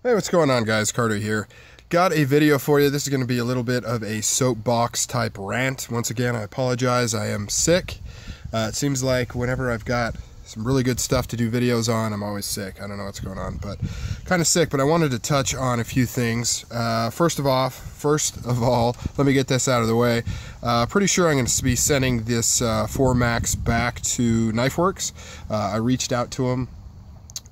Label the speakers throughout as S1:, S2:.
S1: Hey, what's going on, guys? Carter here. Got a video for you. This is going to be a little bit of a soapbox type rant. Once again, I apologize. I am sick. It seems like whenever I've got some really good stuff to do videos on, I'm always sick. I don't know what's going on, but kind of sick. But I wanted to touch on a few things. First of all, let me get this out of the way. Pretty sure I'm going to be sending this 4 Max back to KnifeWorks. I reached out to them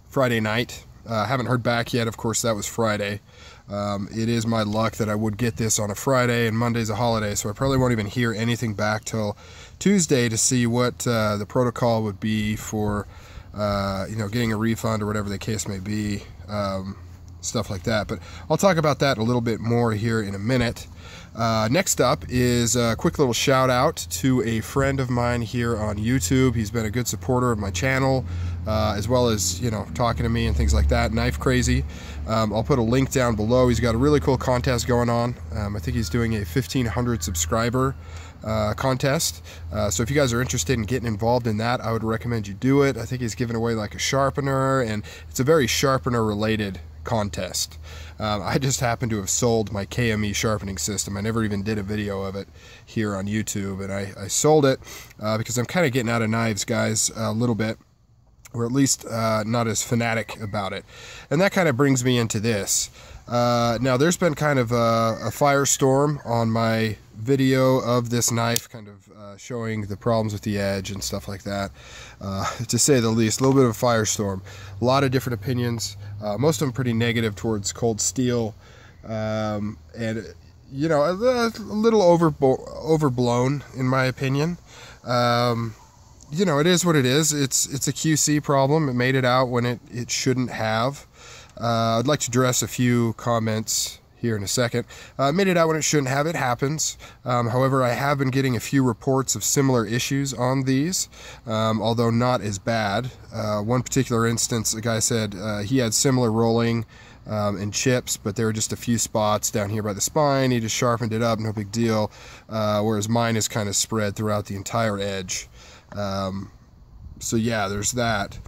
S1: Friday night. Haven't heard back yet. Of course, that was Friday. It is my luck that I would get this on a Friday, and Monday's a holiday, so I probably won't even hear anything back till Tuesday to see what the protocol would be for getting a refund or whatever the case may be, stuff like that. But I'll talk about that a little bit more here in a minute. Next up is a quick little shout out to a friend of mine here on YouTube. He's been a good supporter of my channel, as well as, talking to me and things like that. Knife Crazy. I'll put a link down below. He's got a really cool contest going on. I think he's doing a 1,500 subscriber contest. So if you guys are interested in getting involved in that, I would recommend you do it. I think he's giving away like a sharpener, and it's a very sharpener related contest. I just happen to have sold my KME sharpening system. I never even did a video of it here on YouTube, and I sold it because I'm kind of getting out of knives, guys, a little bit, or at least not as fanatic about it. And that kind of brings me into this. Now, there's been kind of a firestorm on my video of this knife, kind of showing the problems with the edge and stuff like that, to say the least. A little bit of a firestorm. A lot of different opinions, most of them pretty negative towards cold steel, and a little overblown in my opinion. It is what it is. It's a QC problem. It made it out when it shouldn't have. I'd like to address a few comments here in a second. Made it out when it shouldn't have. It happens. However, I have been getting a few reports of similar issues on these, although not as bad. One particular instance, a guy said he had similar rolling and chips, but there were just a few spots down here by the spine. He just sharpened it up, no big deal, whereas mine is kind of spread throughout the entire edge. So yeah, there's that.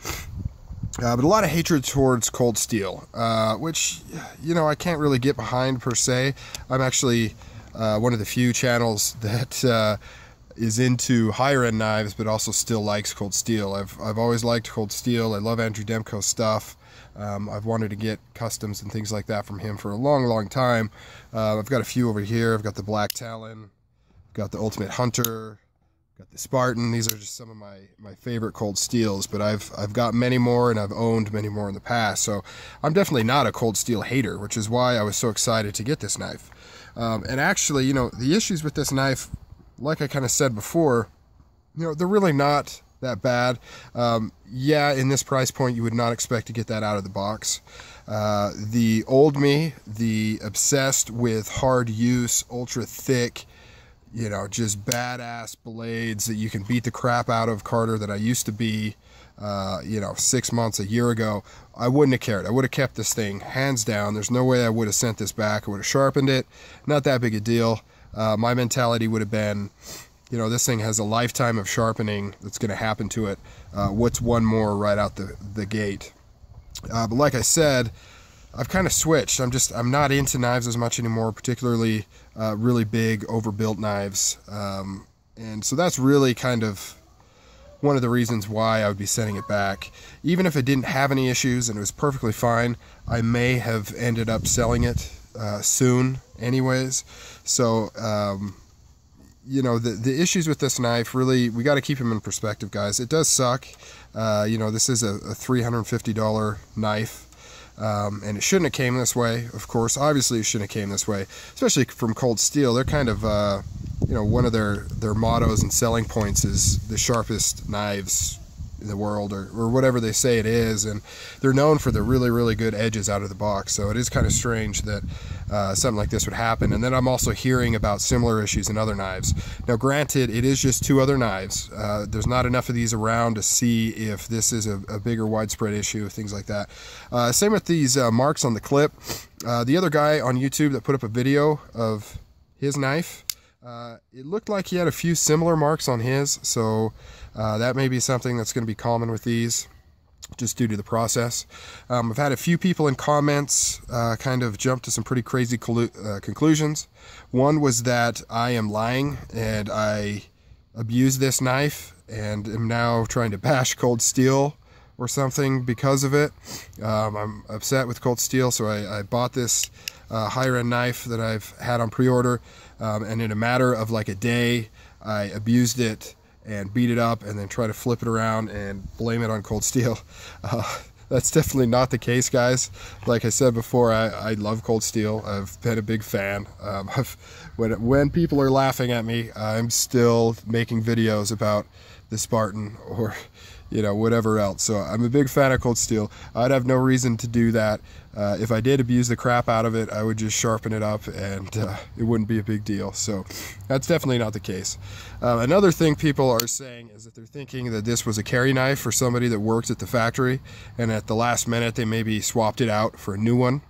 S1: But a lot of hatred towards cold steel, which, I can't really get behind per se. I'm actually one of the few channels that is into higher end knives, but also still likes cold steel. I've always liked cold steel. I love Andrew Demko's stuff. I've wanted to get customs and things like that from him for a long time. I've got a few over here. I've got the Black Talon, I've got the Ultimate Hunter, got the Spartan. These are just some of my favorite cold steels, but I've got many more, and I've owned many more in the past. So I'm definitely not a cold steel hater, which is why I was so excited to get this knife. And actually, the issues with this knife, like I kind of said before, they're really not that bad. Yeah, in this price point, you would not expect to get that out of the box. The old me, the obsessed with hard use, ultra thick, just badass blades that you can beat the crap out of, Carter, that I used to be, 6 months, a year ago, I wouldn't have cared. I would have kept this thing, hands down. There's no way I would have sent this back. I would have sharpened it. Not that big a deal. My mentality would have been, this thing has a lifetime of sharpening that's going to happen to it. What's one more right out the gate? But like I said, I've kind of switched. I'm not into knives as much anymore, particularly really big, overbuilt knives. And so that's really kind of one of the reasons why I would be sending it back. Even if it didn't have any issues and it was perfectly fine, I may have ended up selling it soon anyways. So, the issues with this knife, really, we got to keep them in perspective, guys. It does suck. This is a $350 knife. And it shouldn't have came this way, of course. Obviously, it shouldn't have came this way, especially from cold steel. They're kind of, one of their mottos and selling points is the sharpest knives in the world, or whatever they say it is, and they're known for the really good edges out of the box. So it is kind of strange that something like this would happen. And then I'm also hearing about similar issues in other knives. Now granted, it is just 2 other knives. There's not enough of these around to see if this is a bigger widespread issue, things like that. Same with these marks on the clip. The other guy on YouTube that put up a video of his knife, it looked like he had a few similar marks on his, so that may be something that's going to be common with these. just due to the process. I've had a few people in comments kind of jump to some pretty crazy conclusions. One was that I am lying and I abused this knife and am now trying to bash Cold Steel or something because of it. I'm upset with Cold Steel, so I bought this higher end knife that I've had on pre-order, and in a matter of like a day I abused it and beat it up and then try to flip it around and blame it on Cold Steel. That's definitely not the case, guys. Like I said before, I love Cold Steel. I've been a big fan. When people are laughing at me, I'm still making videos about the Spartan or whatever else. So I'm a big fan of Cold Steel. I'd have no reason to do that. If I did abuse the crap out of it, I would just sharpen it up and it wouldn't be a big deal. So that's definitely not the case. Another thing people are saying is that they're thinking that this was a carry knife for somebody that worked at the factory, and at the last minute they maybe swapped it out for a new one.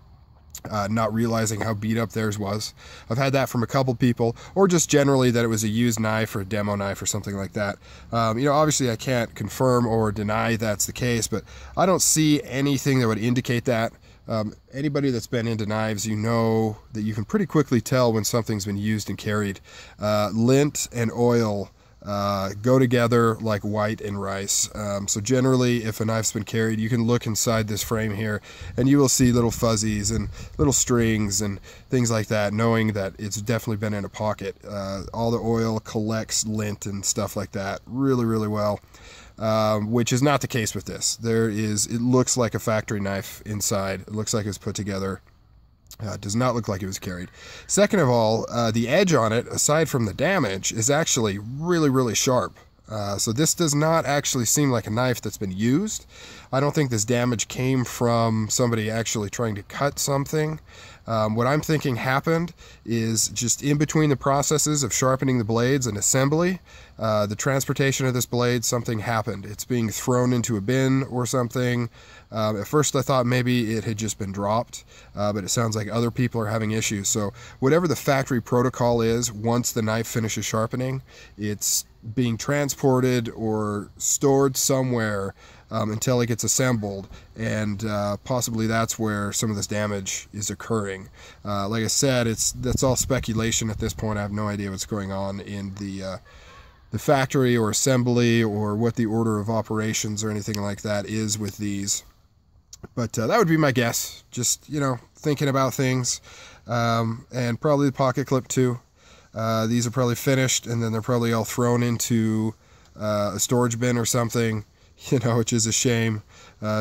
S1: Not realizing how beat up theirs was. I've had that from a couple people, or just generally that it was a used knife or a demo knife or something like that. Obviously I can't confirm or deny that's the case, but I don't see anything that would indicate that. Anybody that's been into knives, you know that you can pretty quickly tell when something's been used and carried. Lint and oil go together like white and rice. So generally, if a knife's been carried, you can look inside this frame here and you will see little fuzzies and little strings and things like that, knowing that it's definitely been in a pocket. All the oil collects lint and stuff like that really, really well. Which is not the case with this. It looks like a factory knife inside. It looks like it was put together. It does not look like it was carried. Second of all, the edge on it, aside from the damage, is actually really, really sharp. So this does not actually seem like a knife that's been used. I don't think this damage came from somebody actually trying to cut something. What I'm thinking happened is just in between the processes of sharpening the blades and assembly, the transportation of this blade, something happened. It's being thrown into a bin or something. At first I thought maybe it had just been dropped, but it sounds like other people are having issues. So whatever the factory protocol is, once the knife finishes sharpening, it's being transported or stored somewhere until it gets assembled, and possibly that's where some of this damage is occurring. Like I said, that's all speculation at this point. I have no idea what's going on in the factory or assembly or what the order of operations or anything like that is with these. But that would be my guess, just thinking about things, and probably the pocket clip too. These are probably finished and then they're probably all thrown into a storage bin or something, which is a shame.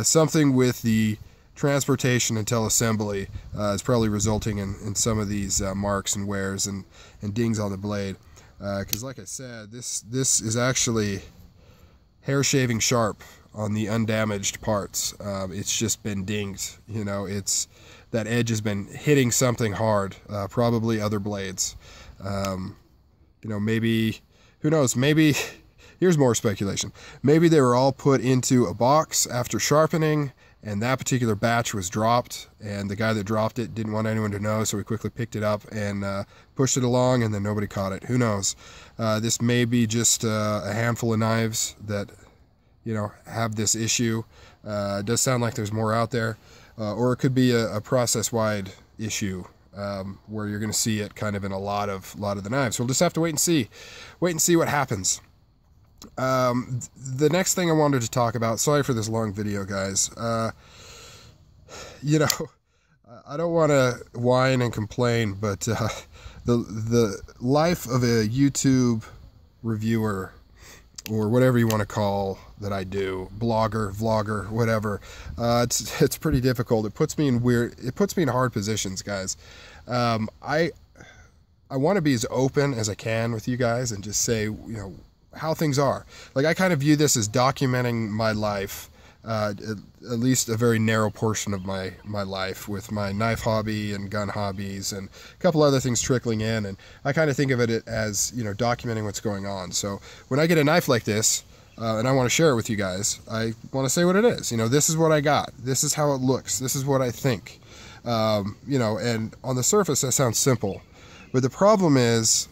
S1: Something with the transportation until assembly is probably resulting in some of these marks and wears and dings on the blade. Because like I said, this is actually hair shaving sharp on the undamaged parts. It's just been dinged. That edge has been hitting something hard, probably other blades. Maybe, who knows, maybe, here's more speculation. Maybe they were all put into a box after sharpening, and that particular batch was dropped, and the guy that dropped it didn't want anyone to know, so he quickly picked it up and pushed it along, and then nobody caught it. Who knows? This may be just a handful of knives that, have this issue. It does sound like there's more out there, or it could be a process-wide issue. Where you're going to see it kind of in a lot of the knives. So we'll just have to wait and see what happens. The next thing I wanted to talk about, sorry for this long video, guys. I don't want to whine and complain, but the life of a YouTube reviewer, or whatever you want to call that I do, blogger, vlogger, whatever, it's pretty difficult. It puts me in hard positions, guys. I want to be as open as I can with you guys and just say, how things are. Like, I kind of view this as documenting my life, at least a very narrow portion of my life, with my knife hobby and gun hobbies and a couple other things trickling in, and I kind of think of it as documenting what's going on. So when I get a knife like this and I want to share it with you guys, I want to say what it is. This is what I got, this is how it looks, this is what I think. And on the surface that sounds simple, but the problem is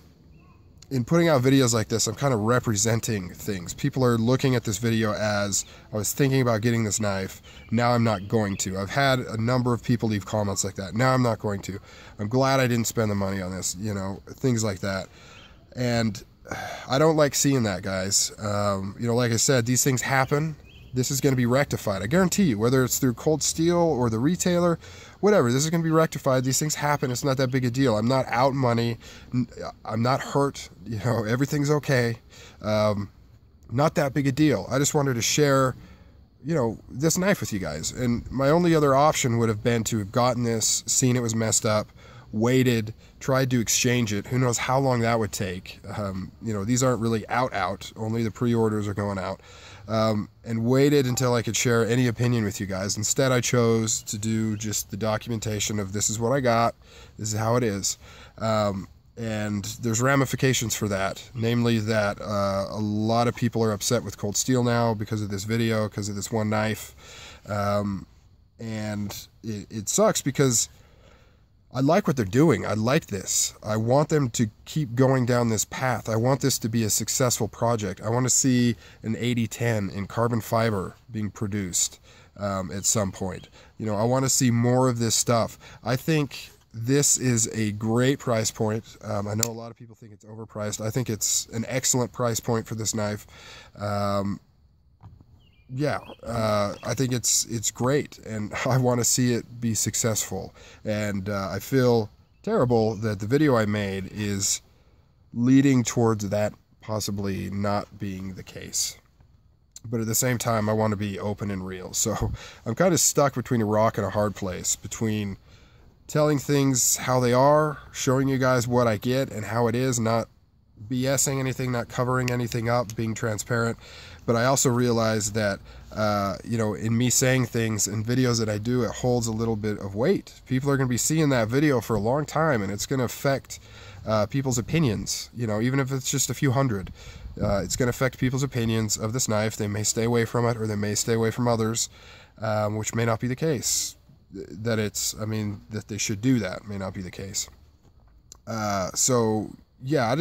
S1: in putting out videos like this, I'm kind of representing things. People are looking at this video as, I was thinking about getting this knife, now I'm not going to. I've had a number of people leave comments like that, now I'm not going to. I'm glad I didn't spend the money on this, you know, things like that. And I don't like seeing that, guys. You know, like I said, these things happen. This is going to be rectified. I guarantee you, whether it's through Cold Steel or the retailer, whatever, this is going to be rectified. These things happen. It's not that big a deal. I'm not out money. I'm not hurt. You know, everything's okay. Not that big a deal. I just wanted to share, you know, this knife with you guys. And my only other option would have been to have gotten this, seen it was messed up, waited, tried to exchange it. Who knows how long that would take. You know, these aren't really out. Only the pre-orders are going out. And waited until I could share any opinion with you guys. Instead, I chose to do just the documentation of this is what I got, this is how it is. And there's ramifications for that, namely that a lot of people are upset with Cold Steel now because of this video, because of this one knife. And it sucks because I like what they're doing. I like this. I want them to keep going down this path. I want this to be a successful project. I want to see an 8010 in carbon fiber being produced at some point. You know, I want to see more of this stuff. I think this is a great price point. I know a lot of people think it's overpriced. I think it's an excellent price point for this knife. Yeah, I think it's great, and I want to see it be successful. And I feel terrible that the video I made is leading towards that possibly not being the case. But at the same time, I want to be open and real. So I'm kind of stuck between a rock and a hard place, between telling things how they are, showing you guys what I get and how it is, not BSing anything, not covering anything up, being transparent. But I also realize that, you know, in me saying things in videos that I do, it holds a little bit of weight. People are going to be seeing that video for a long time, and it's going to affect people's opinions, you know, even if it's just a few hundred. It's going to affect people's opinions of this knife. They may stay away from it, or they may stay away from others, which may not be the case. That they should do that may not be the case. So yeah,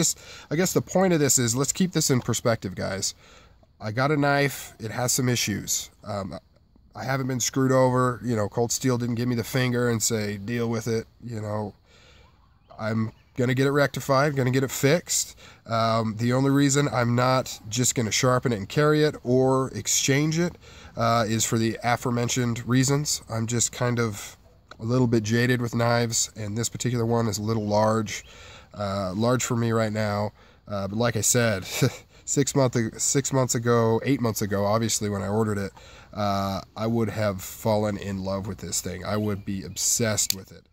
S1: I guess the point of this is, let's keep this in perspective, guys. I got a knife, it has some issues. I haven't been screwed over, you know, Cold Steel didn't give me the finger and say, deal with it, you know. I'm gonna get it rectified, gonna get it fixed. The only reason I'm not just gonna sharpen it and carry it or exchange it is for the aforementioned reasons. I'm just kind of a little bit jaded with knives, and this particular one is a little large for me right now. But like I said, 8 months ago, obviously, when I ordered it, I would have fallen in love with this thing. I would be obsessed with it.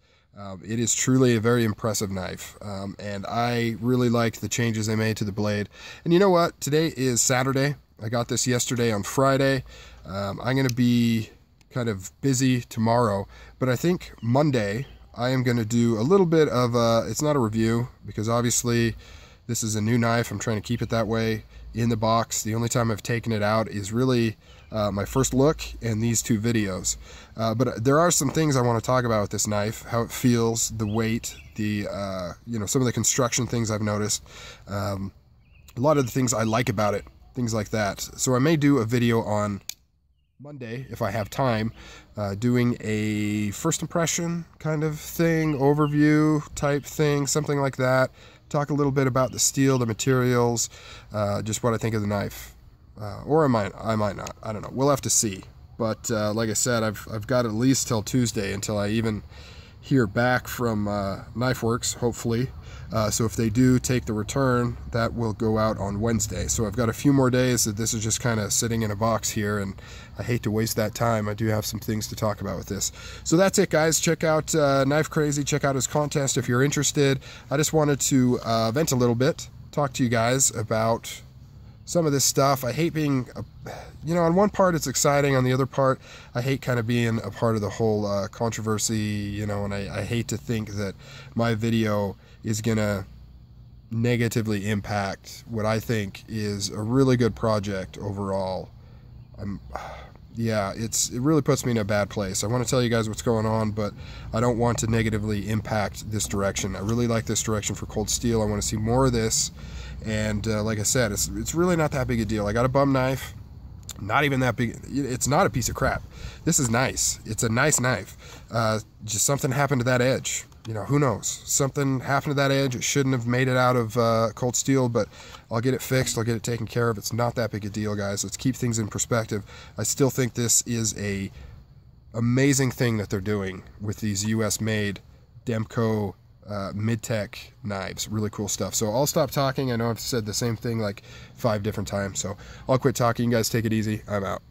S1: It is truly a very impressive knife, and I really like the changes they made to the blade. And you know what? Today is Saturday. I got this yesterday on Friday. I'm going to be kind of busy tomorrow, but I think Monday I am going to do a little bit of it's not a review, because obviously this is a new knife. I'm trying to keep it that way in the box. The only time I've taken it out is really my first look and these two videos. But there are some things I want to talk about with this knife, how it feels, the weight, the you know, some of the construction things I've noticed, a lot of the things I like about it, things like that. So I may do a video on Monday, if I have time, doing a first impression kind of thing, overview type thing, something like that. Talk a little bit about the steel, the materials, just what I think of the knife. Or I might not. I don't know. We'll have to see. But like I said, I've got at least till Tuesday until I even hear back from KnifeWorks, hopefully. So if they do take the return, that will go out on Wednesday. So I've got a few more days that this is just kind of sitting in a box here, and I hate to waste that time. I do have some things to talk about with this. So that's it, guys. Check out Knife Crazy. Check out his contest if you're interested. I just wanted to vent a little bit, talk to you guys about some of this stuff. I hate being, you know, on one part it's exciting, on the other part I hate kind of being a part of the whole controversy, you know, and I hate to think that my video is gonna negatively impact what I think is a really good project overall. yeah, it really puts me in a bad place. I want to tell you guys what's going on, but I don't want to negatively impact this direction. I really like this direction for cold steel. I want to see more of this, and like I said, it's really not that big a deal. I got a bum knife, not even that big. It's not a piece of crap. This is nice. It's a nice knife. Just something happened to that edge. You know, who knows? Something happened to that edge. It shouldn't have made it out of cold steel, but I'll get it fixed. I'll get it taken care of. It's not that big a deal, guys. Let's keep things in perspective. I still think this is a amazing thing that they're doing with these US-made Demco mid-tech knives. Really cool stuff. So I'll stop talking. I know I've said the same thing like 5 different times, so I'll quit talking. You guys take it easy. I'm out.